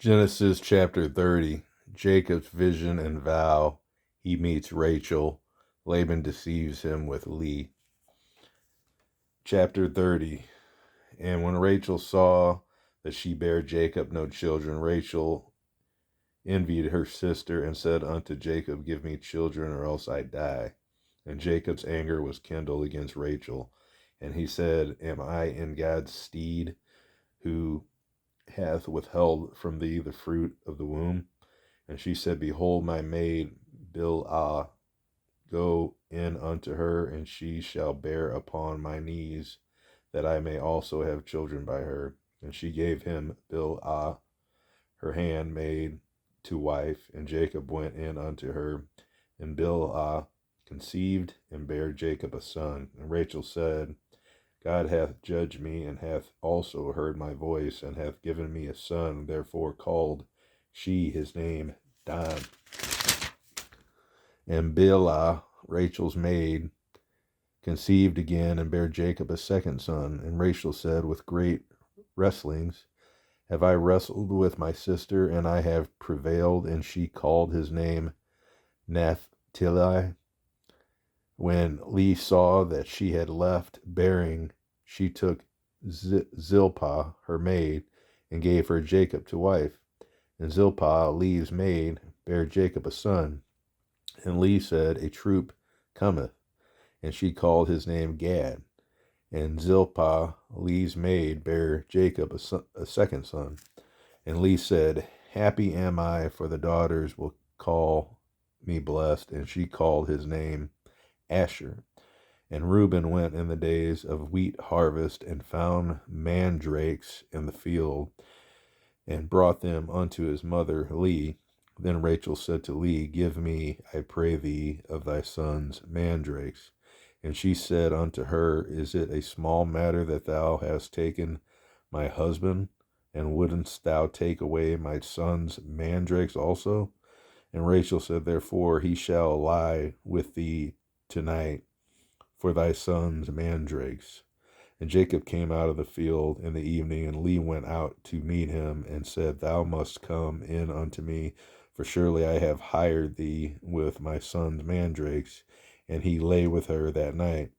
Genesis chapter 30. Jacob's vision and vow. He meets Rachel. Laban deceives him with Leah. Chapter 30. And when Rachel saw that she bare Jacob no children, Rachel envied her sister and said unto Jacob, Give me children, or else I die. And Jacob's anger was kindled against Rachel. And he said, Am I in God's stead, who hath withheld from thee the fruit of the womb? And she said, Behold, my maid Bilhah, go in unto her, and she shall bear upon my knees, that I may also have children by her. And she gave him Bilhah, her handmaid, to wife. And Jacob went in unto her, and Bilhah conceived and bare Jacob a son. And Rachel said, God hath judged me, and hath also heard my voice, and hath given me a son. Therefore called she his name Dan. And Bilhah, Rachel's maid, conceived again, and bare Jacob a second son. And Rachel said, With great wrestlings have I wrestled with my sister, and I have prevailed. And she called his name Naphtali. When Leah saw that she had left bearing, she took Zilpah, her maid, and gave her Jacob to wife. And Zilpah, Leah's maid, bare Jacob a son. And Leah said, A troop cometh. And she called his name Gad. And Zilpah, Leah's maid, bare Jacob a second son. And Leah said, Happy am I, for the daughters will call me blessed. And she called his name Asher. And Reuben went in the days of wheat harvest, and found mandrakes in the field, and brought them unto his mother Leah. Then Rachel said to Leah, Give me, I pray thee, of thy sons mandrakes. And she said unto her, Is it a small matter that thou hast taken my husband? And wouldst thou take away my son's mandrakes also? And Rachel said, Therefore he shall lie with thee tonight for thy son's mandrakes. And Jacob came out of the field in the evening, and Leah went out to meet him, and said, Thou must come in unto me, for surely I have hired thee with my son's mandrakes. And he lay with her that night.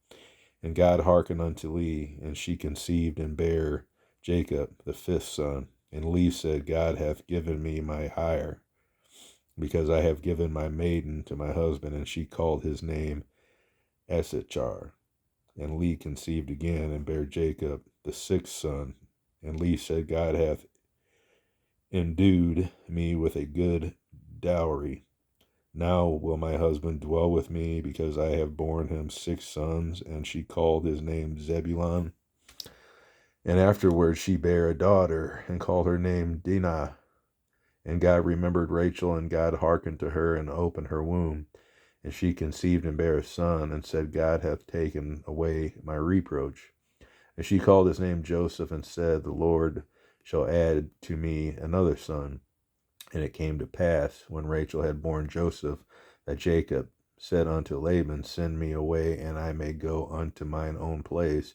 And God hearkened unto Leah, and she conceived and bare Jacob the fifth son. And Leah said, God hath given me my hire, because I have given my maiden to my husband. And she called his name Issachar. And Leah conceived again, and bare Jacob the sixth son. And Leah said, God hath endued me with a good dowry. Now will my husband dwell with me, because I have borne him 6 sons. And she called his name Zebulun. And afterward she bare a daughter, and called her name Dinah. And God remembered Rachel, and God hearkened to her, and opened her womb. And she conceived and bare a son, and said, God hath taken away my reproach. And she called his name Joseph, and said, The Lord shall add to me another son. And it came to pass, when Rachel had borne Joseph, that Jacob said unto Laban, Send me away, and I may go unto mine own place,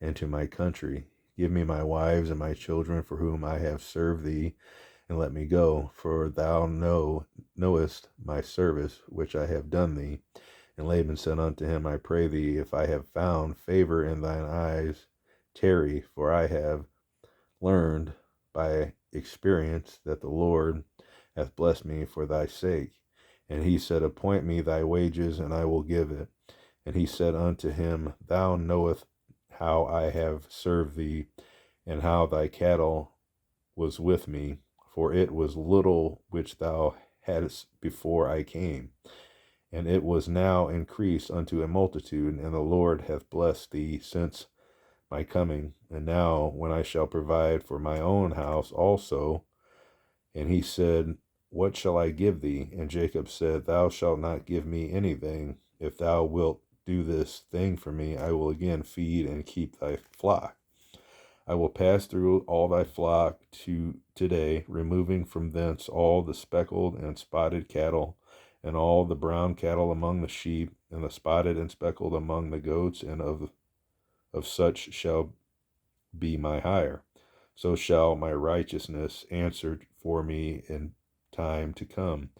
and to my country. Give me my wives and my children, for whom I have served thee, and let me go, for thou knowest my service which I have done thee. And Laban said unto him, I pray thee, if I have found favor in thine eyes, tarry, for I have learned by experience that the Lord hath blessed me for thy sake. And he said, Appoint me thy wages, and I will give it. And he said unto him, Thou knowest how I have served thee, and how thy cattle was with me, for it was little which thou hadst before I came, and it was now increased unto a multitude, and the Lord hath blessed thee since my coming. And now, when I shall provide for my own house also. And he said, What shall I give thee? And Jacob said, Thou shalt not give me anything. If thou wilt do this thing for me, I will again feed and keep thy flock. I will pass through all thy flock today, removing from thence all the speckled and spotted cattle, and all the brown cattle among the sheep, and the spotted and speckled among the goats, and of such shall be my hire. so shall my righteousness answer for me in time to come,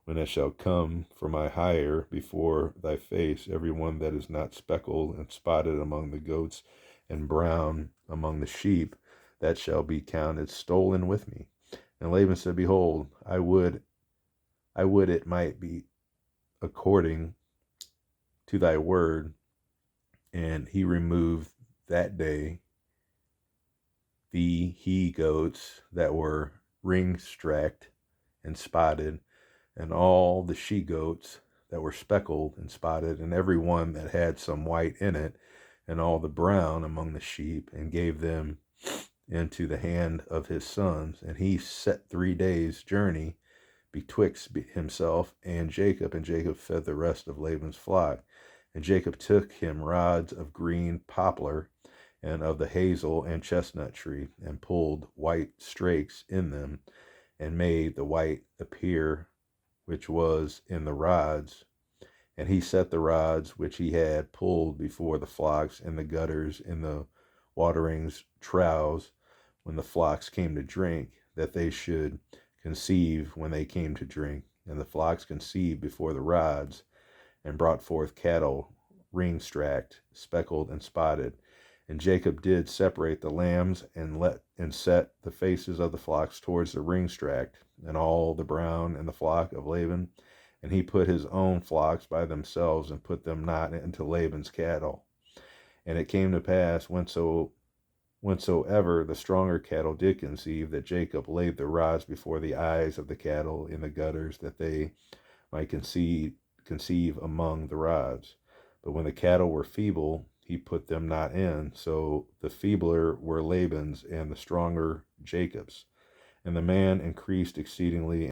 when it shall come for my hire before thy face, every one that is not speckled and spotted among the goats and brown among the sheep, that shall be counted stolen with me. And Laban said, Behold, I would it might be according to thy word. And he removed that day the he goats that were ring-stracked and spotted, and all the she goats that were speckled and spotted, and every one that had some white in it, and all the brown among the sheep, and gave them into the hand of his sons. And he set 3 days' journey betwixt himself and Jacob fed the rest of Laban's flock. And Jacob took him rods of green poplar and of the hazel and chestnut tree, and pulled white strakes in them, and made the white appear which was in the rods. And he set the rods which he had pulled before the flocks in the gutters in the waterings troughs, when the flocks came to drink, that they should conceive when they came to drink. And the flocks conceived before the rods, and brought forth cattle ring-stracked, speckled, and spotted. And Jacob did separate the lambs, and set the faces of the flocks towards the ring-stracked, and all the brown in the flock of Laban. And he put his own flocks by themselves, and put them not into Laban's cattle. And it came to pass, whensoever the stronger cattle did conceive, that Jacob laid the rods before the eyes of the cattle in the gutters, that they might conceive among the rods. But when the cattle were feeble, he put them not in. So the feebler were Laban's, and the stronger Jacob's. And the man increased exceedingly,